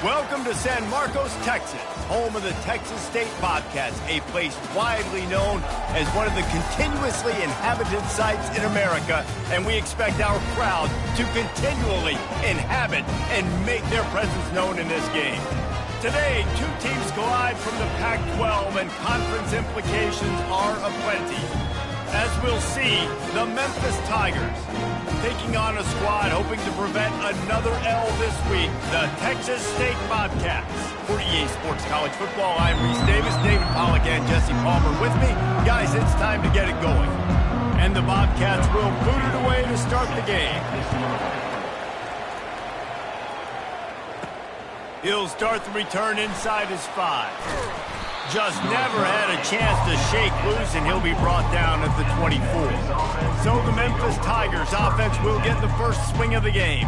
Welcome to San Marcos, Texas, home of the Texas State Bobcats, a place widely known as one of the continuously inhabited sites in America, and we expect our crowd to continually inhabit and make their presence known in this game. Today, two teams collide from the Pac-12, and conference implications are aplenty. As we'll see, the Memphis Tigers taking on a squad hoping to prevent another L this week, the Texas State Bobcats. For EA Sports College Football, I'm Reese Davis, David Pollack, and Jesse Palmer with me. Guys, it's time to get it going. And the Bobcats will boot it away to start the game. He'll start the return inside his 5. Just never had a chance to shake loose, and he'll be brought down at the 24. So the Memphis Tigers offense will get the first swing of the game.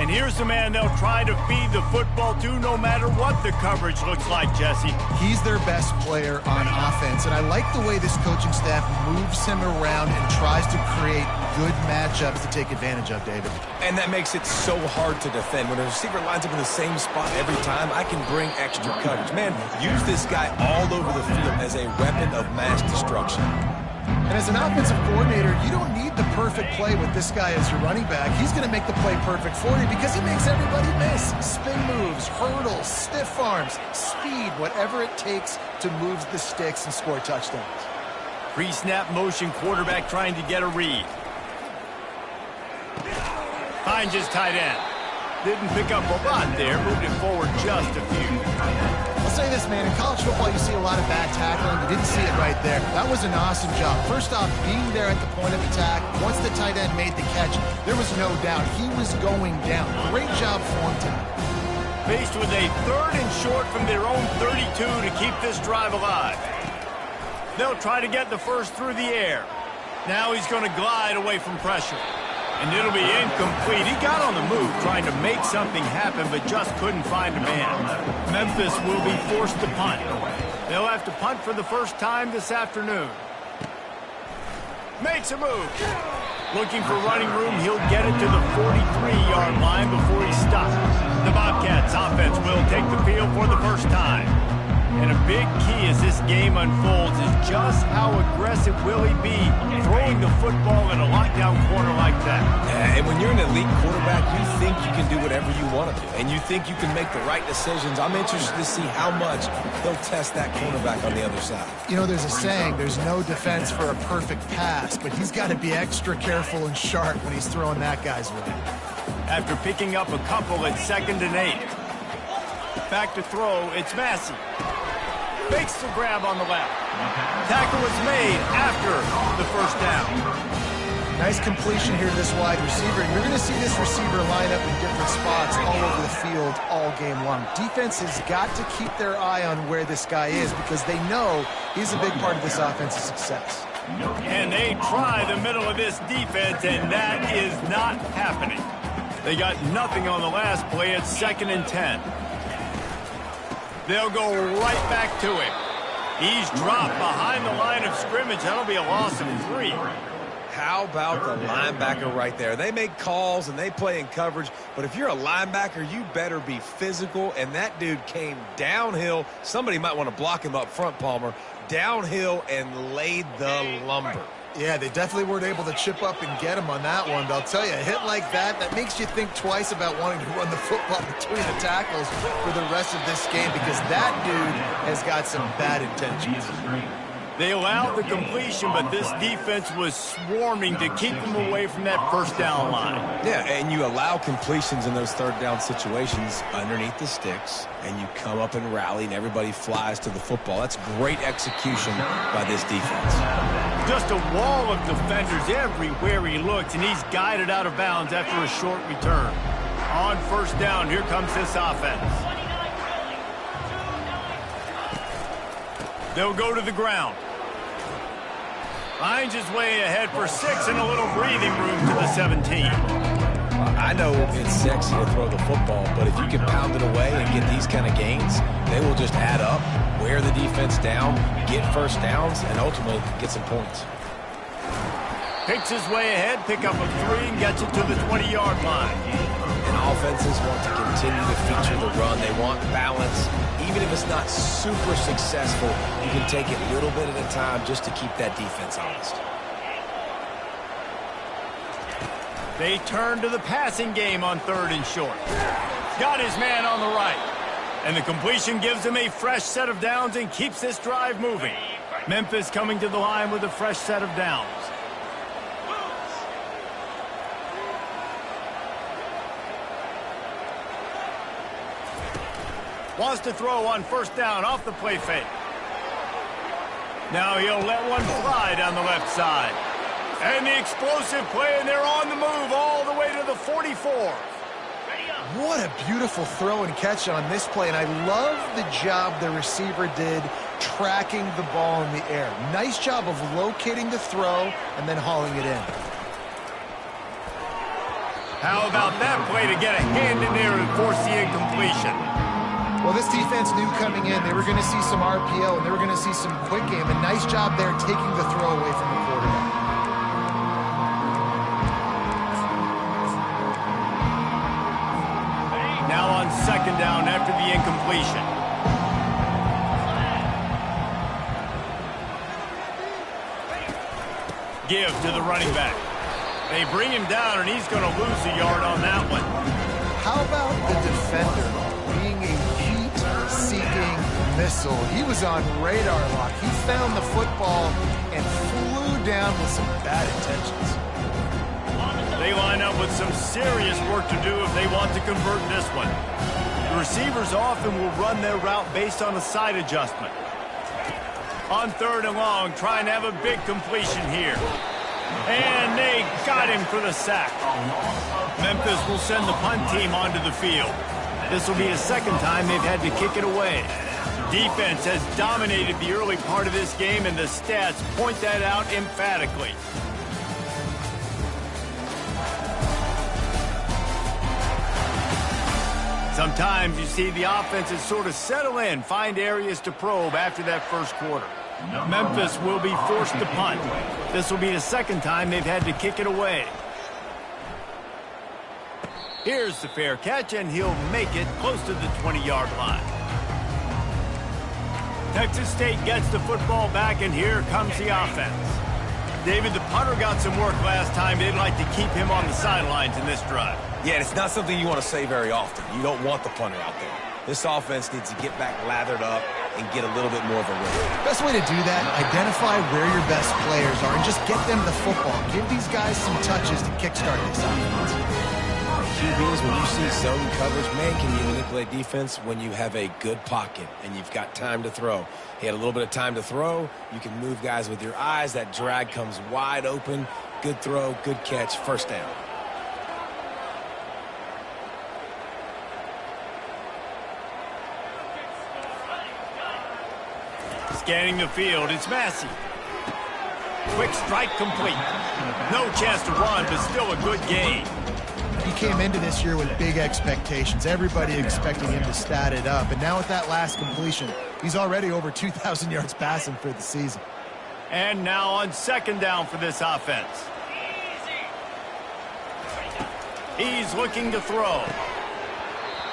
And here's the man they'll try to feed the football to no matter what the coverage looks like, Jesse. He's their best player on offense, and I like the way this coaching staff moves him around and tries to create good matchups to take advantage of, David. And that makes it so hard to defend. When a receiver lines up in the same spot every time, I can bring extra coverage. Man, use this guy all over the field as a weapon of mass destruction. And as an offensive coordinator, you don't need the perfect play with this guy as your running back. He's going to make the play perfect for you because he makes everybody miss. Spin moves, hurdles, stiff arms, speed, whatever it takes to move the sticks and score touchdowns. Pre-snap motion quarterback trying to get a read. Finds his tight end. Didn't pick up a lot there, moved it forward just a few. I'll say this, man, in college football you see a lot of bad tackling. You didn't see it right there. That was an awesome job. First off, being there at the point of attack, once the tight end made the catch, there was no doubt he was going down. Great job for him tonight. Faced with a 3rd and short from their own 32 to keep this drive alive. They'll try to get the first through the air. Now he's going to glide away from pressure. And it'll be incomplete. He got on the move trying to make something happen, but just couldn't find a man. Memphis will be forced to punt. They'll have to punt for the first time this afternoon. Makes a move. Looking for running room. He'll get it to the 43-yard line before he stops. The Bobcats offense will take the field for the first time. And a big key as this game unfolds is just how aggressive will he be throwing the football in a lockdown corner like that. Yeah, and when you're an elite quarterback, you think you can do whatever you want to do. And you think you can make the right decisions. I'm interested to see how much they'll test that cornerback on the other side. You know, there's a saying, there's no defense for a perfect pass, but he's got to be extra careful and sharp when he's throwing that guy's way. After picking up a couple at 2nd and 8. Back to throw, it's Massey. Makes the grab on the left. Tackle was made after the first down. Nice completion here to this wide receiver. You're going to see this receiver line up in different spots all over the field all game long. Defense has got to keep their eye on where this guy is because they know he's a big part of this offense's success. And they try the middle of this defense, and that is not happening. They got nothing on the last play at 2nd and 10. They'll go right back to him. He's dropped behind the line of scrimmage. That'll be a loss of 3. How about the linebacker right there? They make calls and they play in coverage, but if you're a linebacker, you better be physical, and that dude came downhill. Somebody might want to block him up front, Palmer. Downhill and laid the lumber. Yeah, they definitely weren't able to chip up and get him on that one. But I'll tell you, a hit like that makes you think twice about wanting to run the football between the tackles for the rest of this game because that dude has got some bad intentions. They allowed the completion, but this defense was swarming to keep them away from that first down line. Yeah, and you allow completions in those 3rd down situations underneath the sticks, and you come up and rally, and everybody flies to the football. That's great execution by this defense. Just a wall of defenders everywhere he looks, and he's guided out of bounds after a short return. On first down, here comes this offense. They'll go to the ground. Finds his way ahead for 6 and a little breathing room to the 17. I know it's sexy to throw the football, but if you can pound it away and get these kind of gains, they will just add up, wear the defense down, get first downs, and ultimately get some points. Picks his way ahead, pick up a 3, and gets it to the 20-yard line. And offenses want to continue to feature the run. They want balance. Even if it's not super successful, you can take it a little bit at a time just to keep that defense honest. They turn to the passing game on 3rd and short. Got his man on the right. And the completion gives him a fresh set of downs and keeps this drive moving. Memphis coming to the line with a fresh set of downs. Wants to throw on 1st down off the play fake. Now he'll let one fly down the left side. And the explosive play, and they're on the move all the way to the 44. What a beautiful throw and catch on this play, and I love the job the receiver did tracking the ball in the air. Nice job of locating the throw and then hauling it in. How about that play to get a hand in there and force the incompletion? Well, this defense knew coming in they were going to see some RPO and they were going to see some quick game. A nice job there taking the throw away from the quarterback. Now on 2nd down after the incompletion. Give to the running back. They bring him down, and he's going to lose a yard on that one. How about the defender being a heat-seeking missile? He was on radar lock. He found the football and flew down with some bad intentions. They line up with some serious work to do if they want to convert this one. The receivers often will run their route based on a side adjustment. On 3rd and long, trying to have a big completion here. And they got him for the sack. Memphis will send the punt team onto the field. This will be the 2nd time they've had to kick it away. Defense has dominated the early part of this game, and the stats point that out emphatically. Sometimes you see the offenses sort of settle in, find areas to probe after that 1st quarter. Memphis will be forced to punt. This will be the 2nd time they've had to kick it away. Here's the fair catch, and he'll make it close to the 20-yard line. Texas State gets the football back, and here comes the offense. David, the punter got some work last time. They'd like to keep him on the sidelines in this drive. Yeah, it's not something you want to say very often. You don't want the punter out there. This offense needs to get back lathered up and get a little bit more of a rhythm. Best way to do that, identify where your best players are and just get them the football. Give these guys some touches to kickstart this offense. QBs, when you see zone coverage, man, can you manipulate defense when you have a good pocket and you've got time to throw. He had a little bit of time to throw. You can move guys with your eyes. That drag comes wide open. Good throw, good catch, 1st down. Scanning the field, it's Massey. Quick strike complete. No chance to run, but still a good gain. He came into this year with big expectations. Everybody expecting him to stat it up. And now with that last completion, he's already over 2,000 yards passing for the season. And now on 2nd down for this offense. He's looking to throw.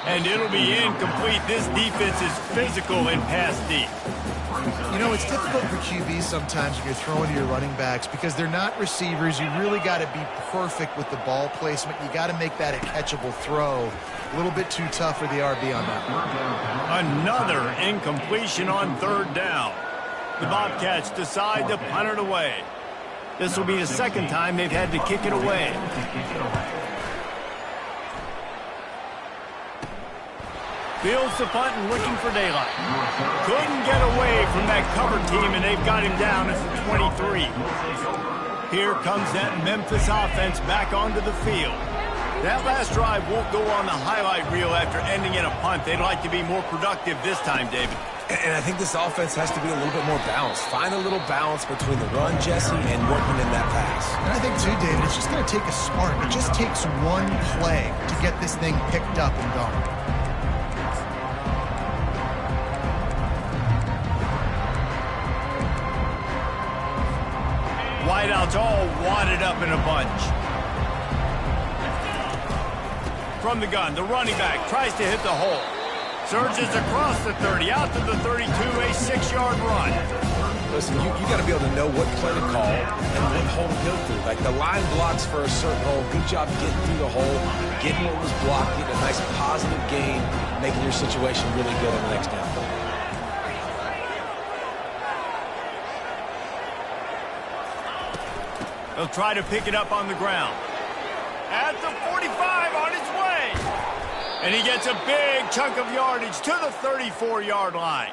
And it'll be incomplete. This defense is physical and pass deep. You know, it's difficult for QBs sometimes when you're throwing to your running backs because they're not receivers. You really got to be perfect with the ball placement. You got to make that a catchable throw. A little bit too tough for the RB on that one. Another incompletion on 3rd down. The Bobcats decide to punt it away. This will be the 2nd time they've had to kick it away. Fields the punt and looking for daylight. Couldn't get away from that cover team, and they've got him down at the 23. Here comes that Memphis offense back onto the field. That last drive won't go on the highlight reel after ending in a punt. They'd like to be more productive this time, David. And I think this offense has to be a little bit more balanced. Find a little balance between the run, Jesse, and working in that pass. And I think, too, David, it's just going to take a spark. It just takes one play to get this thing picked up and going. Wideouts all wadded up in a bunch. From the gun, the running back tries to hit the hole. Surges across the 30, out to the 32, a 6-yard run. Listen, you got to be able to know what play to call and what hole to go through. Like the line blocks for a certain hole. Good job getting through the hole, getting what was blocked, getting a nice positive gain, making your situation really good on the next down. He'll try to pick it up on the ground. At the 45, on his way. And he gets a big chunk of yardage to the 34-yard line.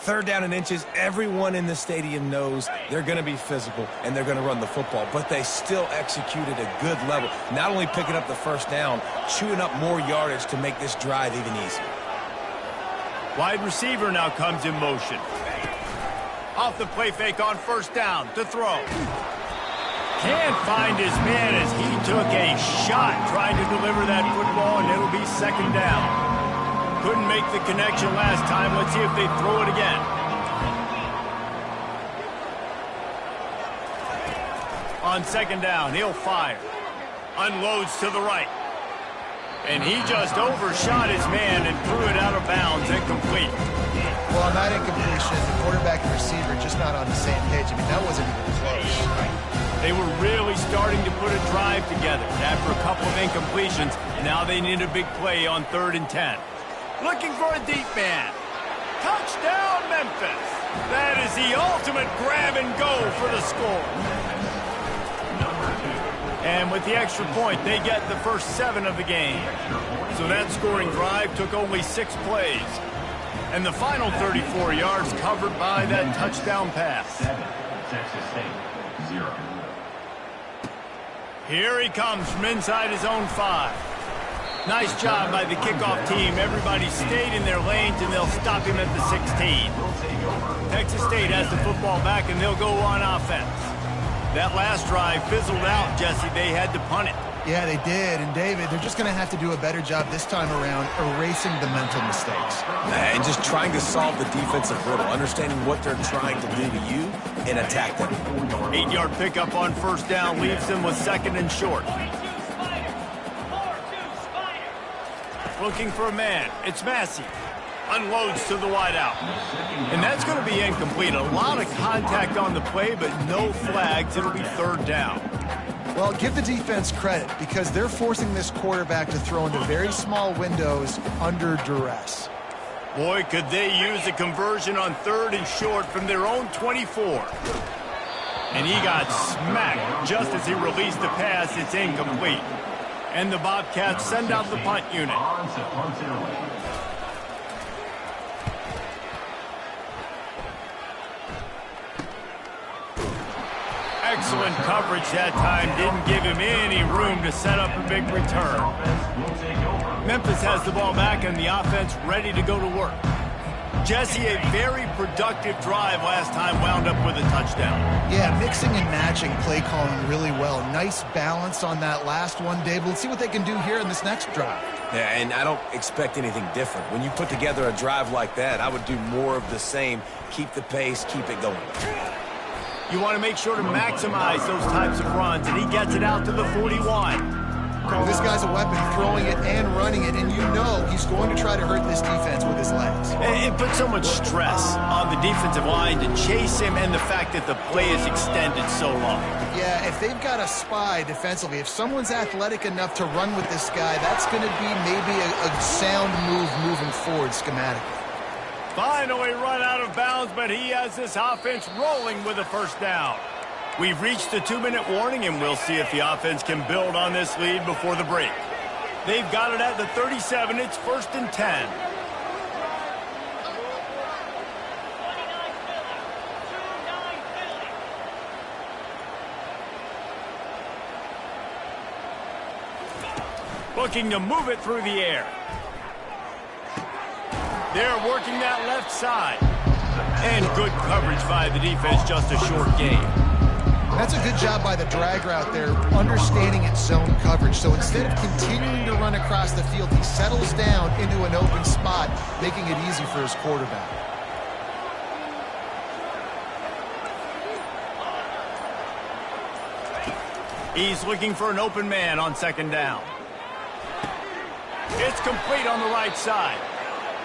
3rd down and inches, everyone in the stadium knows they're going to be physical and they're going to run the football, but they still executed a good level. Not only picking up the 1st down, chewing up more yardage to make this drive even easier. Wide receiver now comes in motion. Off the play fake on 1st down to throw. Can't find his man as he took a shot trying to deliver that football, and it'll be 2nd down. Couldn't make the connection last time. Let's see if they throw it again. On 2nd down, he'll fire. Unloads to the right. And he just overshot his man and threw it out of bounds, incomplete. Well, on that incompletion, the quarterback and receiver just not on the same page. I mean, that wasn't even close. They were really starting to put a drive together. After a couple of incompletions, now they need a big play on 3rd and 10. Looking for a deep man. Touchdown, Memphis. That is the ultimate grab and go for the score. And with the extra point, they get the first 7 of the game. So that scoring drive took only 6 plays. And the final 34 yards covered by that touchdown pass. 7, Texas State, 0. Here he comes from inside his own 5. Nice job by the kickoff team. Everybody stayed in their lanes, and they'll stop him at the 16. Texas State has the football back, and they'll go on offense. That last drive fizzled out, Jesse. They had to punt it. Yeah, they did. And, David, they're just going to have to do a better job this time around erasing the mental mistakes. And just trying to solve the defensive riddle, understanding what they're trying to do to you and attack them. 8-yard pickup on 1st down leaves them with 2nd and short. Looking for a man. It's Massey. Unloads to the wideout. And that's going to be incomplete. A lot of contact on the play, but no flags. It'll be 3rd down. Well, give the defense credit because they're forcing this quarterback to throw into very small windows under duress. Boy, could they use a conversion on 3rd and short from their own 24. And he got smacked just as he released the pass. It's incomplete. And the Bobcats send out the punt unit. Excellent coverage that time. Didn't give him any room to set up a big return. Memphis has the ball back and the offense ready to go to work. Jesse, a very productive drive last time, wound up with a touchdown. Yeah, mixing and matching play calling really well. Nice balance on that last one, Dave. Let's see what they can do here in this next drive. Yeah, and I don't expect anything different. When you put together a drive like that, I would do more of the same. Keep the pace, keep it going. You want to make sure to maximize those types of runs, and he gets it out to the 41. Well, this guy's a weapon, throwing it and running it, and you know he's going to try to hurt this defense with his legs. It puts so much stress on the defensive line to chase him and the fact that the play is extended so long. Yeah, if they've got a spy defensively, if someone's athletic enough to run with this guy, that's going to be maybe a sound move moving forward schematically. Finally run out of bounds, but he has this offense rolling with a 1st down. We've reached the 2-minute warning, and we'll see if the offense can build on this lead before the break. They've got it at the 37. It's 1st and 10. Looking to move it through the air. They're working that left side. And good coverage by the defense, just a short gain. That's a good job by the drag route there, understanding its zone coverage. So instead of continuing to run across the field, he settles down into an open spot, making it easy for his quarterback. He's looking for an open man on 2nd down. It's complete on the right side.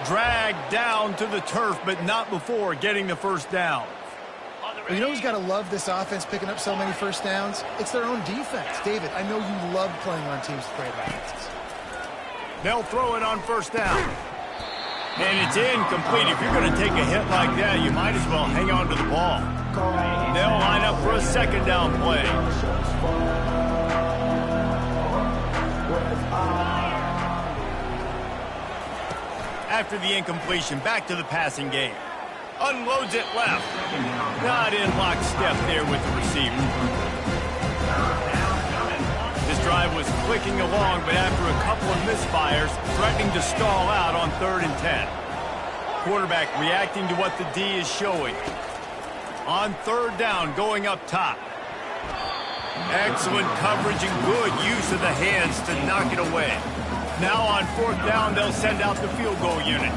Dragged down to the turf, but not before getting the first down. Well, you know who's got to love this offense picking up so many first downs? It's their own defense. David, I know you love playing on teams with great offenses. They'll throw it on first down. And it's incomplete. If you're going to take a hit like that, you might as well hang on to the ball. They'll line up for a second down play. After the incompletion, back to the passing game. Unloads it left. Not in lockstep there with the receiver. This drive was clicking along, but after a couple of misfires, threatening to stall out on 3rd and 10. Quarterback reacting to what the D is showing. On 3rd down, going up top. Excellent coverage and good use of the hands to knock it away. Now on 4th down, they'll send out the field goal unit.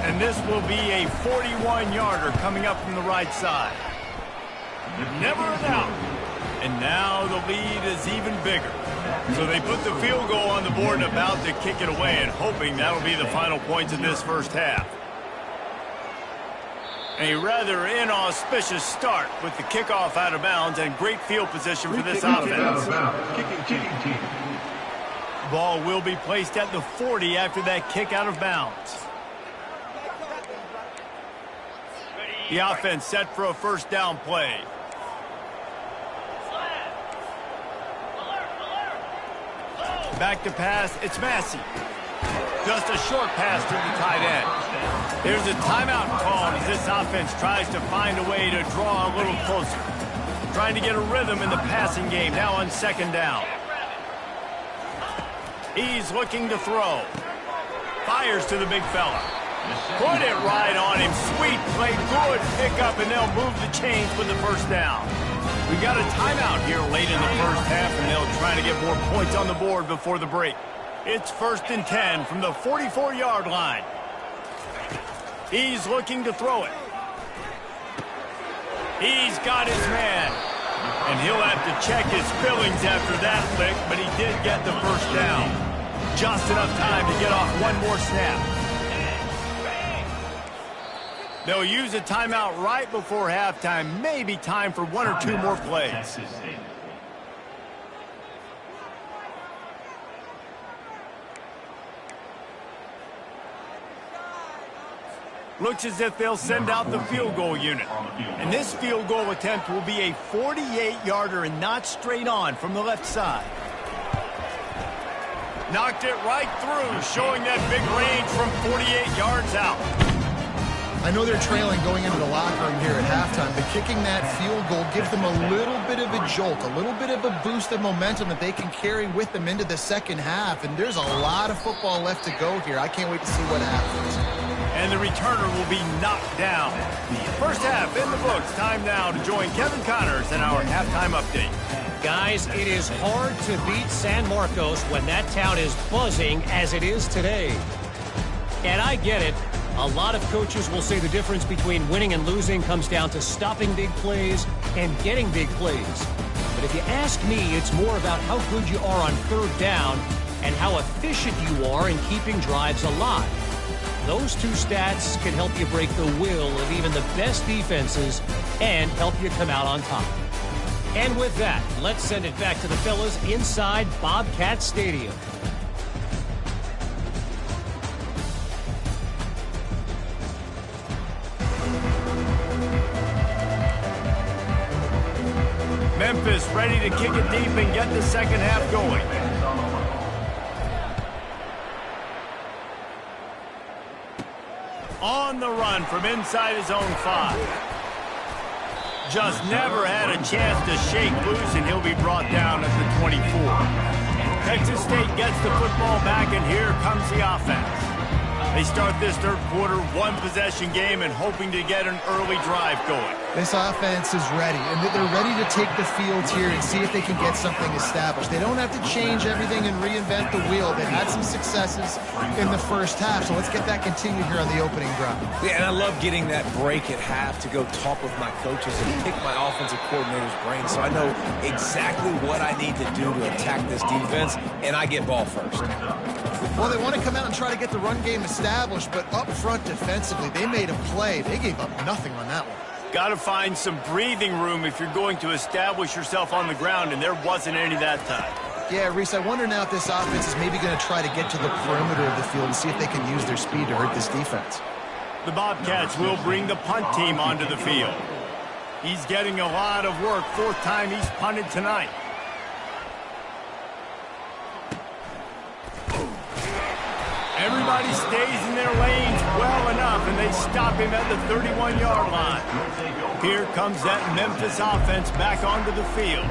And this will be a 41-yarder coming up from the right side. Never a doubt. And now the lead is even bigger. So they put the field goal on the board and about to kick it away, and hoping that'll be the final points of this first half. A rather inauspicious start with the kickoff out of bounds and great field position for this offense. Ball will be placed at the 40 after that kick out of bounds. The offense set for a first down play. Back to pass, it's Massey. Just a short pass to the tight end. There's a timeout called as this offense tries to find a way to draw a little closer. Trying to get a rhythm in the passing game now on 2nd down. He's looking to throw. Fires to the big fella. Put it right on him. Sweet play, good pickup, and they'll move the chains with the first down. We've got a timeout here late in the first half, and they'll try to get more points on the board before the break. It's 1st and 10 from the 44-yard line. He's looking to throw it. He's got his man. And he'll have to check his fillings after that lick, but he did get the first down. Just enough time to get off one more snap. They'll use a timeout right before halftime. Maybe time for 1 or 2 more plays. Looks as if they'll send out the field goal unit. And this field goal attempt will be a 48-yarder and not straight on from the left side. Knocked it right through, showing that big range from 48 yards out. I know they're trailing going into the locker room here at halftime, but kicking that field goal gives them a little bit of a jolt, a little bit of a boost of momentum that they can carry with them into the second half. And there's a lot of football left to go here. I can't wait to see what happens. And the returner will be knocked down. First half in the books. Time now to join Kevin Connors in our halftime update. Guys, it is hard to beat San Marcos when that town is buzzing as it is today. And I get it. A lot of coaches will say the difference between winning and losing comes down to stopping big plays and getting big plays. But if you ask me, it's more about how good you are on 3rd down and how efficient you are in keeping drives alive. Those 2 stats can help you break the will of even the best defenses and help you come out on top. And with that, let's send it back to the fellas inside Bobcat Stadium. Memphis ready to kick it deep and get the second half going. On the run from inside his own 5. Just never had a chance to shake loose, and he'll be brought down at the 24. Texas State gets the football back, and here comes the offense. They start this 3rd quarter, 1-possession game, and hoping to get an early drive going. This offense is ready, and they're ready to take the field here and see if they can get something established. They don't have to change everything and reinvent the wheel. They had some successes in the first half, so let's get that continued here on the opening drive. Yeah, and I love getting that break at half to go talk with my coaches and pick my offensive coordinator's brain so I know exactly what I need to do to attack this defense, and I get ball first. Well, they want to come out and try to get the run game established, but up front defensively, they made a play. They gave up nothing on that one. Got to find some breathing room if you're going to establish yourself on the ground, and there wasn't any that time. Yeah, Reese, I wonder now if this offense is maybe going to try to get to the perimeter of the field and see if they can use their speed to hurt this defense. The Bobcats will bring the punt team onto the field. He's getting a lot of work. Fourth time he's punted tonight. Everybody stays in their lanes well enough, and they stop him at the 31-yard line. Here comes that Memphis offense back onto the field.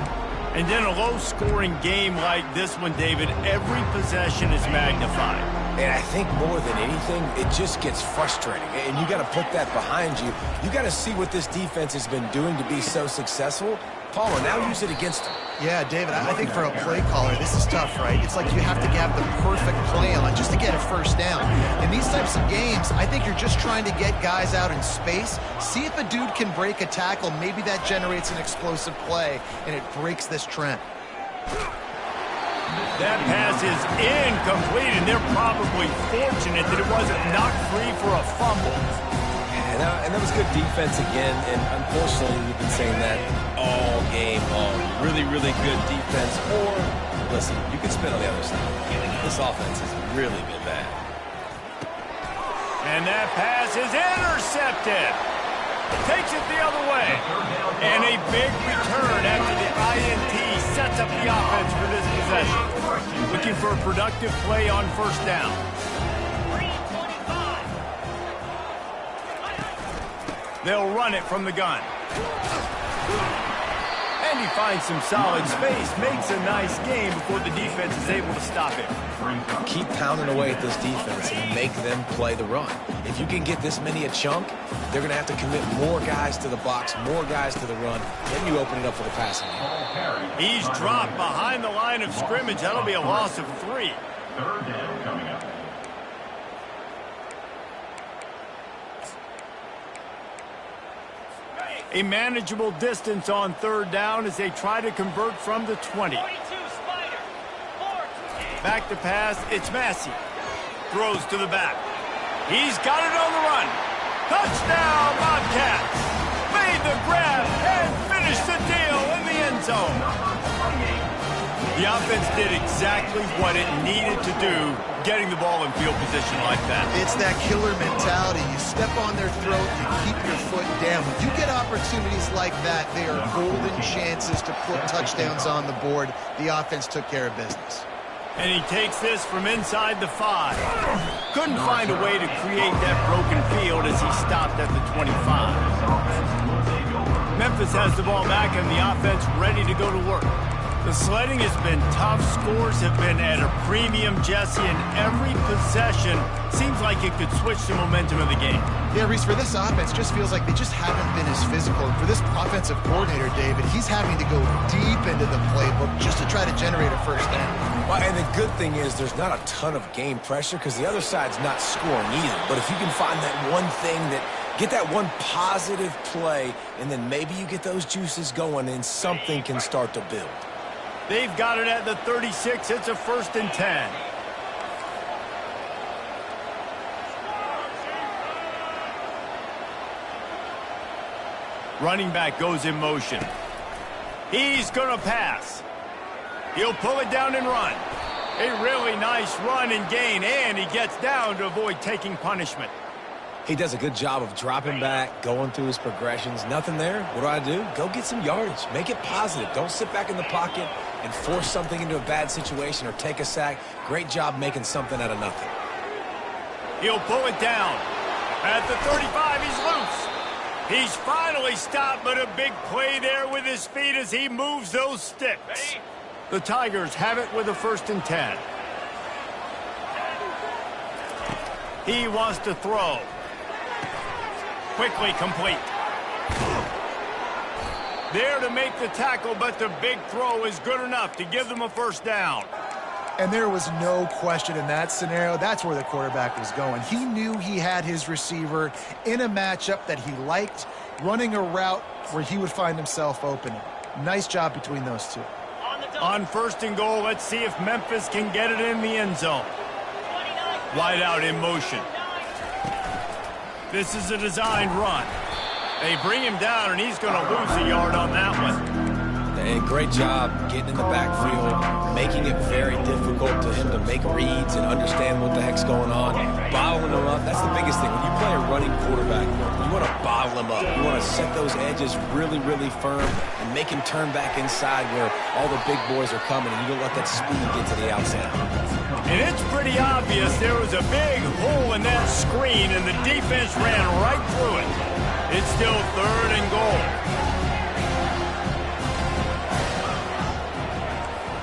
And in a low-scoring game like this one, David, every possession is magnified. And I think more than anything, it just gets frustrating. And you got to put that behind you. You got to see what this defense has been doing to be so successful. Paula, now use it against them. Yeah, David, I think for a play caller, this is tough, right? It's like you have to have the perfect play on just to get a first down. In these types of games, I think you're just trying to get guys out in space, see if a dude can break a tackle. Maybe that generates an explosive play, and it breaks this trend. That pass is incomplete, and they're probably fortunate that it wasn't knocked free for a fumble. And that was good defense again, and unfortunately we've been saying that all game long. Really, really good defense. Or, listen, you can spin on the other side. This offense has really been bad. And that pass is intercepted. Takes it the other way. And a big return after the INT sets up the offense for this possession. Looking for a productive play on first down. They'll run it from the gun. And he finds some solid space, makes a nice game before the defense is able to stop him. Keep pounding away at this defense and make them play the run. If you can get this many a chunk, they're going to have to commit more guys to the box, more guys to the run. Then you open it up for the passing game. He's dropped behind the line of scrimmage. That'll be a loss of 3. Third down coming up. A manageable distance on third down as they try to convert from the 20. Back to pass, it's Massey. Throws to the back. He's got it on the run. Touchdown, Bobcats! Made the grab and finished the deal in the end zone. The offense did exactly what it needed to do, getting the ball in field position like that. It's that killer mentality. You step on their throat, you keep your foot down. When you get opportunities like that, they are golden chances to put touchdowns on the board. The offense took care of business. And he takes this from inside the 5. Couldn't find a way to create that broken field as he stopped at the 25. Memphis has the ball back and the offense ready to go to work. The sledding has been tough. Scores have been at a premium, Jesse, and every possession seems like it could switch the momentum of the game. Yeah, Reese, for this offense, just feels like they just haven't been as physical. And for this offensive coordinator, David, he's having to go deep into the playbook just to try to generate a first down. Well, and the good thing is there's not a ton of game pressure because the other side's not scoring either. But if you can find that one thing that get that one positive play, and then maybe you get those juices going and something can start to build. They've got it at the 36. It's a 1st and 10. Running back goes in motion. He's going to pass. He'll pull it down and run. A really nice run and gain, and he gets down to avoid taking punishment. He does a good job of dropping back, going through his progressions. Nothing there. What do? Go get some yardage. Make it positive. Don't sit back in the pocket and force something into a bad situation or take a sack. Great job making something out of nothing. He'll pull it down. At the 35, he's loose. He's finally stopped, but a big play there with his feet as he moves those sticks. The Tigers have it with a 1st and 10. He wants to throw. Quickly complete. There to make the tackle, but the big throw is good enough to give them a 1st down. And there was no question in that scenario. That's where the quarterback was going. He knew he had his receiver in a matchup that he liked, running a route where he would find himself open. Nice job between those two. On 1st and goal, let's see if Memphis can get it in the end zone. Wide out in motion. This is a designed run. They bring him down, and he's going to lose a yard on that one. And great job getting in the backfield, making it very difficult to him to make reads and understand what the heck's going on. Bottling him up, that's the biggest thing. When you play a running quarterback, you want to bottle him up. You want to set those edges really, really firm and make him turn back inside where all the big boys are coming, and you don't let that speed get to the outside. And it's pretty obvious there was a big hole in that screen, and the defense ran right through it. It's still 3rd and goal.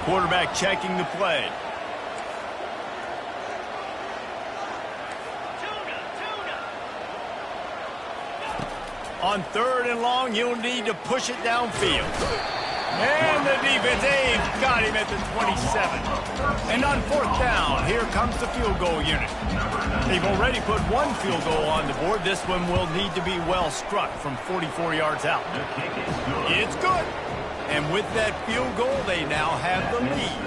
Quarterback checking the play. On 3rd and long, you'll need to push it downfield. And the defense, they've got him at the 27. And on 4th down, here comes the field goal unit. They've already put one field goal on the board. This one will need to be well struck from 44 yards out. It's good. And with that field goal, they now have the lead.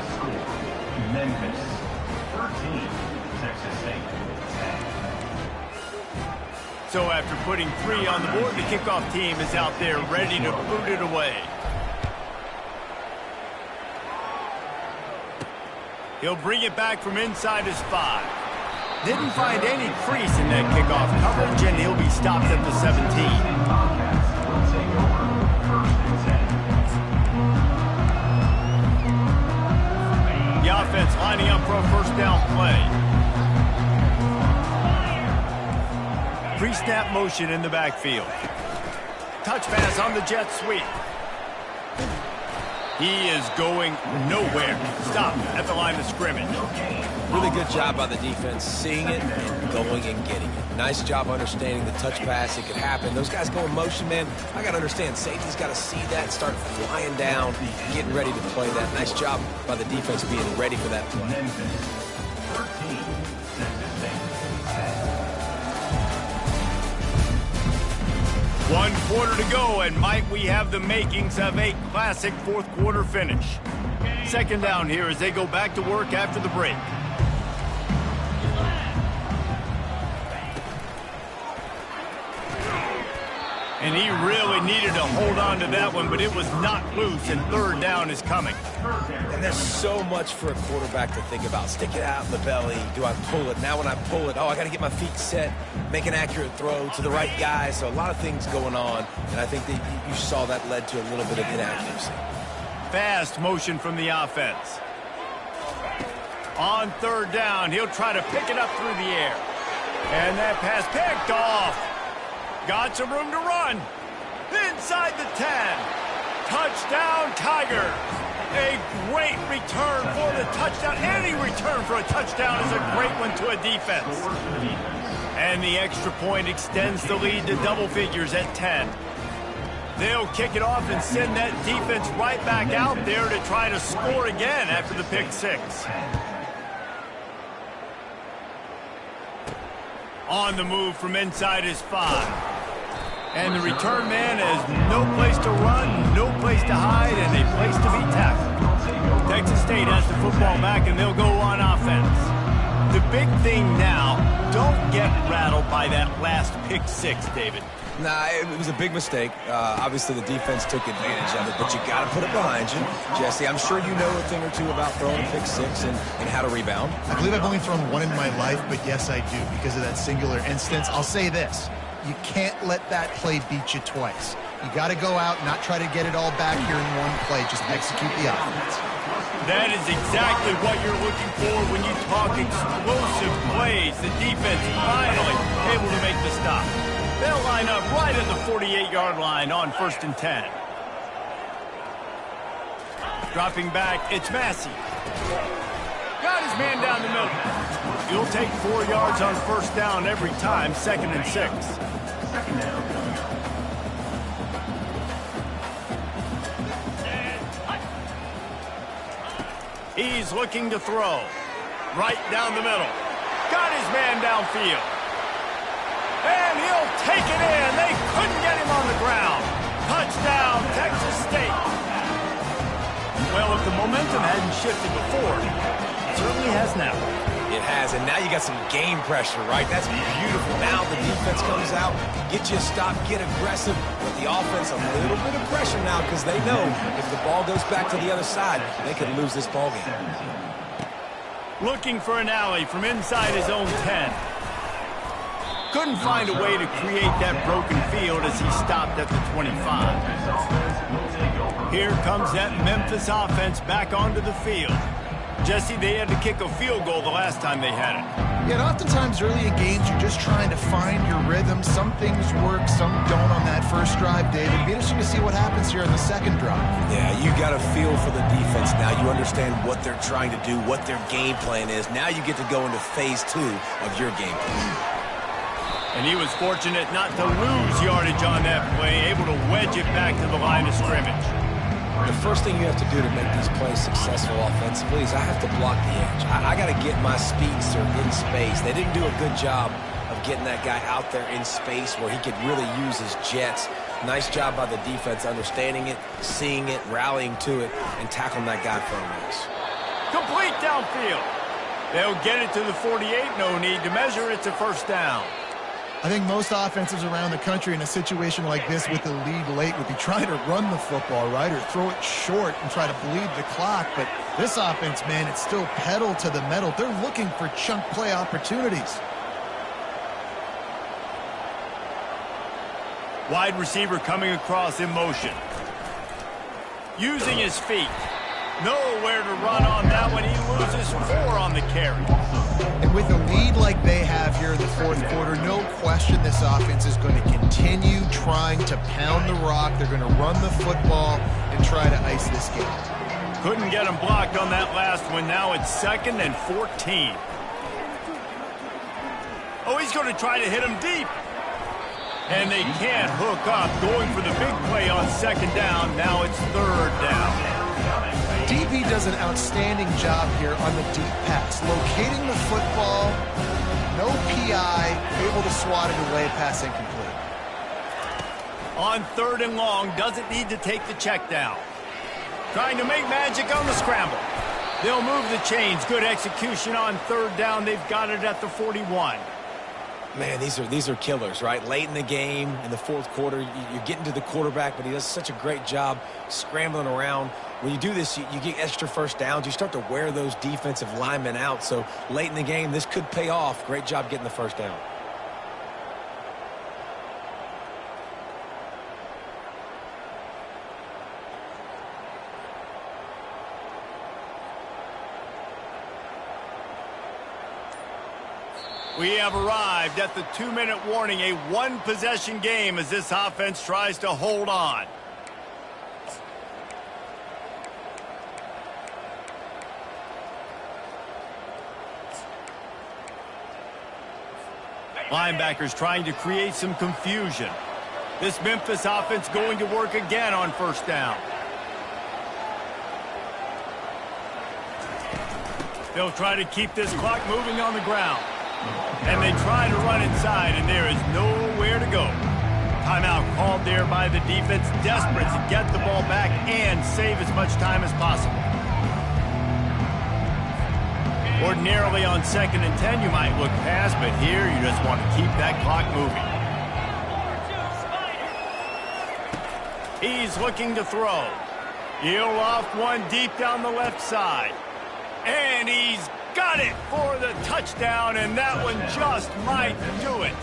Memphis 13, Texas State 10. So after putting 3 on the board, the kickoff team is out there ready to boot it away. He'll bring it back from inside his 5. Didn't find any crease in that kickoff coverage, and he'll be stopped at the 17. The offense lining up for a 1st down play. Pre-snap motion in the backfield. Touch pass on the jet sweep. He is going nowhere. Stop at the line of scrimmage. Really good job by the defense, seeing it and going and getting it. Nice job understanding the touch pass. It could happen. Those guys go in motion, man. I got to understand, safety's got to see that, start flying down, getting ready to play that. Nice job by the defense being ready for that play. Memphis 13, Texas State 10. 1 quarter to go, and might we have the makings of a classic 4th quarter finish. 2nd down here as they go back to work after the break. And he really needed to hold on to that one, but it was not loose, and 3rd down is coming. And there's so much for a quarterback to think about. Stick it out in the belly. Do I pull it? Now when I pull it, I got to get my feet set, make an accurate throw to the right guy. So a lot of things going on, and I think that you saw that led to a little bit of inaccuracy. Fast motion from the offense. On 3rd down, he'll try to pick it up through the air. And that pass picked off. Got some room to run. Inside the 10. Touchdown, Tigers. A great return for the touchdown. Any return for a touchdown is a great one to a defense. And the extra point extends the lead to double figures at 10. They'll kick it off and send that defense right back out there to try to score again after the pick 6. On the move from inside his 5. And the return man has no place to run, no place to hide, and a place to be tackled. Texas State has the football back, and they'll go on offense. The big thing now, don't get rattled by that last pick 6, David. Nah, it was a big mistake. Obviously, the defense took advantage of it, but you got to put it behind you. Jesse, I'm sure you know a thing or two about throwing a pick 6 and how to rebound. I believe I've only thrown one in my life, but yes, I do because of that singular instance. I'll say this. You can't let that play beat you twice. You got to go out, not try to get it all back here in one play. Just execute the offense. That is exactly what you're looking for when you talk explosive plays. The defense finally able to make the stop. They'll line up right at the 48-yard line on 1st and 10. Dropping back, it's Massey. Got his man down the middle. You'll take 4 yards on 1st down every time, 2nd and 6. He's looking to throw. Right down the middle. Got his man downfield. And he'll take it in. They couldn't get him on the ground. Touchdown, Texas State. Well, if the momentum hadn't shifted before, it certainly has now. It has, and now you got some game pressure, right? That's beautiful. Now the defense comes out, get you a stop, get aggressive, but the offense a little bit of pressure now because they know if the ball goes back to the other side, they could lose this ball game. Looking for an alley from inside his own 10. Couldn't find a way to create that broken field as he stopped at the 25. Here comes that Memphis offense back onto the field. Jesse, they had to kick a field goal the last time they had it. Yeah, and oftentimes early in games, you're just trying to find your rhythm. Some things work, some don't on that first drive, David. It'd be interesting to see what happens here in the second drive. Yeah, you got a feel for the defense now. You understand what they're trying to do, what their game plan is. Now you get to go into phase 2 of your game plan. And he was fortunate not to lose yardage on that play, able to wedge it back to the line of scrimmage. The first thing you have to do to make these plays successful offensively is I have to block the edge. I got to get my speedster in space. They didn't do a good job of getting that guy out there in space where he could really use his jets. Nice job by the defense understanding it, seeing it, rallying to it, and tackling that guy for a miss. Complete downfield. They'll get it to the 48. No need to measure. It's a first down. I think most offenses around the country in a situation like this with the lead late would be trying to run the football, right, or throw it short and try to bleed the clock. But this offense, man, it's still pedal to the metal. They're looking for chunk play opportunities. Wide receiver coming across in motion. Using his feet. Nowhere to run on that one. He loses 4 on the carry. And with a lead like they have here in the fourth quarter, no question this offense is going to continue trying to pound the rock. They're going to run the football and try to ice this game. Couldn't get him blocked on that last one. Now it's 2nd and 14. Oh, he's going to try to hit him deep. And they can't hook up. Going for the big play on 2nd down. Now it's 3rd down. DB does an outstanding job here on the deep pass. Locating the football, no PI, able to swat it away, pass incomplete. On 3rd and long, doesn't need to take the check down. Trying to make magic on the scramble. They'll move the chains. Good execution on 3rd down. They've got it at the 41. Man, these are killers, right? Late in the game, in the fourth quarter, you're getting to the quarterback, but he does such a great job scrambling around. When you do this, you get extra first downs. You start to wear those defensive linemen out. So late in the game, this could pay off. Great job getting the first down. We have arrived at the 2-minute warning, a one-possession game as this offense tries to hold on. Linebackers trying to create some confusion. This Memphis offense going to work again on 1st down. They'll try to keep this clock moving on the ground. And they try to run inside, and there is nowhere to go. Timeout called there by the defense, desperate to get the ball back and save as much time as possible. Ordinarily on 2nd and 10, you might look past, but here you just want to keep that clock moving. He's looking to throw. He'll off one deep down the left side. And he's got it for the touchdown, and that one just might do it.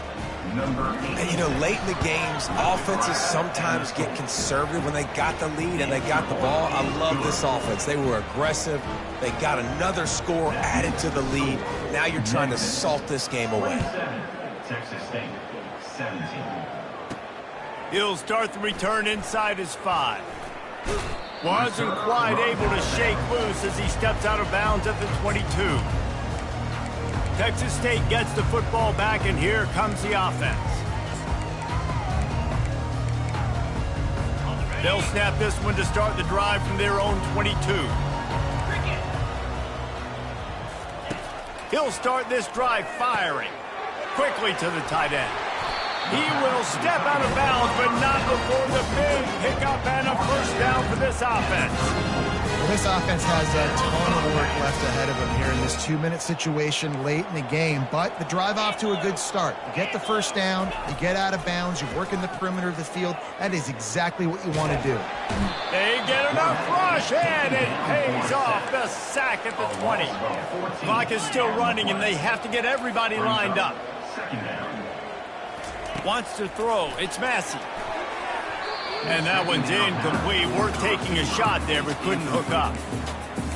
And, you know, late in the games, offenses sometimes get conservative when they got the lead and they got the ball. I love this offense. They were aggressive. They got another score added to the lead. Now you're trying to salt this game away. Texas State, 17. He'll start the return inside his 5. Wasn't quite able to shake loose as he steps out of bounds at the 22. Texas State gets the football back, and here comes the offense. They'll snap this one to start the drive from their own 22. He'll start this drive firing. Quickly to the tight end. He will step out of bounds, but not before the big pickup and a first down for this offense. Well, this offense has a ton of work left ahead of them here in this 2-minute situation late in the game, but the drive off to a good start. You get the first down, you get out of bounds, you work in the perimeter of the field. That is exactly what you want to do. They get enough rush, and it pays off. The sack at the 20. Clock is still running, and they have to get everybody lined up. Wants to throw. It's Massey. And that one's incomplete. Worth taking a shot there, but couldn't hook up.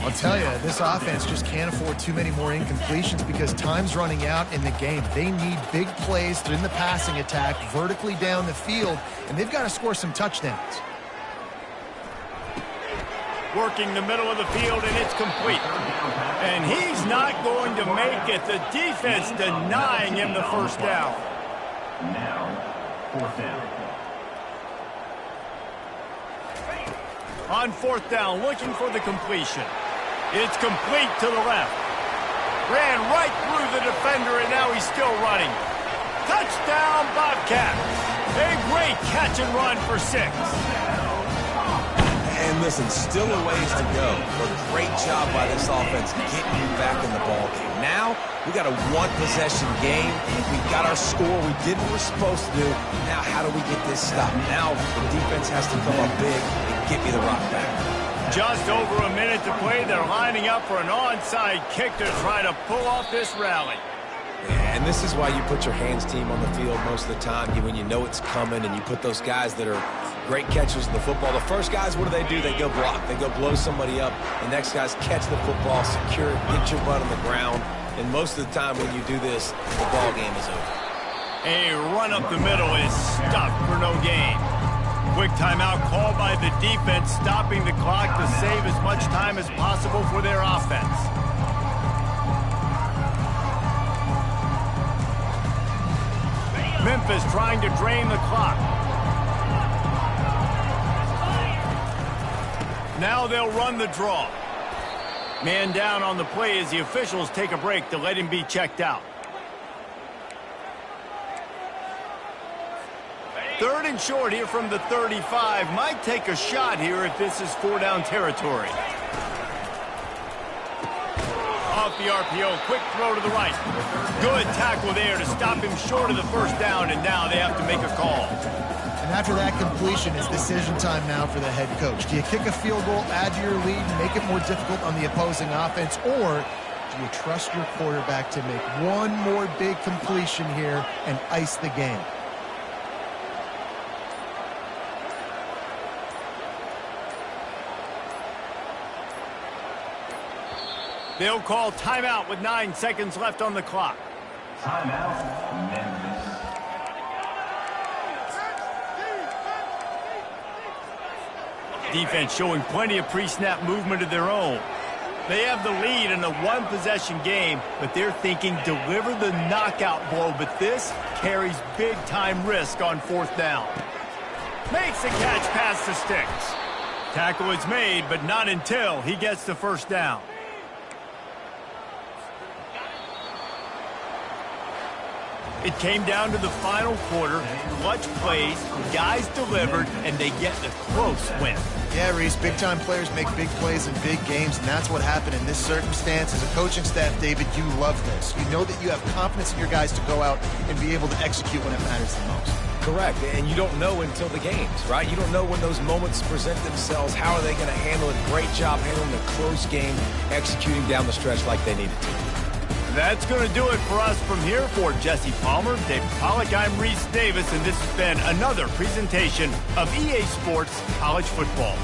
I'll tell you, this offense just can't afford too many more incompletions because time's running out in the game. They need big plays in the passing attack, vertically down the field, and they've got to score some touchdowns. Working the middle of the field, and it's complete. And he's not going to make it. The defense denying him the first down. Now, fourth down. On fourth down, looking for the completion. It's complete to the left. Ran right through the defender, and now he's still running. Touchdown, Bobcats. A great catch and run for 6. And listen, still a ways to go. But great job by this offense getting you back in the ball game. Now, we got a one-possession game. We got our score. We did what we're supposed to do. Now, how do we get this stopped? Now, the defense has to come up big and get me the rock back. Just over a minute to play. They're lining up for an onside kick to try to pull off this rally. Yeah, and this is why you put your hands team on the field most of the time when you know it's coming, and you put those guys that are great catchers of the football. The first guys, what do? They go block. They go blow somebody up. The next guys catch the football, secure it, get your butt on the ground. And most of the time when you do this, the ball game is over. A run up the middle is stuffed for no gain. Quick timeout called by the defense, stopping the clock to save as much time as possible for their offense. Memphis trying to drain the clock. Now they'll run the draw. Man down on the play as the officials take a break to let him be checked out. 3rd and short here from the 35. Might take a shot here if this is 4-down territory. Off the RPO, quick throw to the right. Good tackle there to stop him short of the first down, and now they have to make a call. And after that completion, it's decision time now for the head coach. Do you kick a field goal, add to your lead, and make it more difficult on the opposing offense, or do you trust your quarterback to make one more big completion here and ice the game? They'll call timeout with 9 seconds left on the clock. Timeout, Memphis. Defense showing plenty of pre-snap movement of their own. They have the lead in a one-possession game, but they're thinking deliver the knockout blow, but this carries big-time risk on 4th down. Makes the catch past the sticks. Tackle is made, but not until he gets the first down. It came down to the final quarter, clutch plays, guys delivered, and they get the close win. Yeah, Reese, big-time players make big plays in big games, and that's what happened in this circumstance. As a coaching staff, David, you love this. You know that you have confidence in your guys to go out and be able to execute when it matters the most. Correct, and you don't know until the games, right? You don't know when those moments present themselves. How are they going to handle it? Great job handling the close game, executing down the stretch like they needed to. That's going to do it for us from here. For Jesse Palmer, David Pollack, I'm Reese Davis, and this has been another presentation of EA Sports College Football.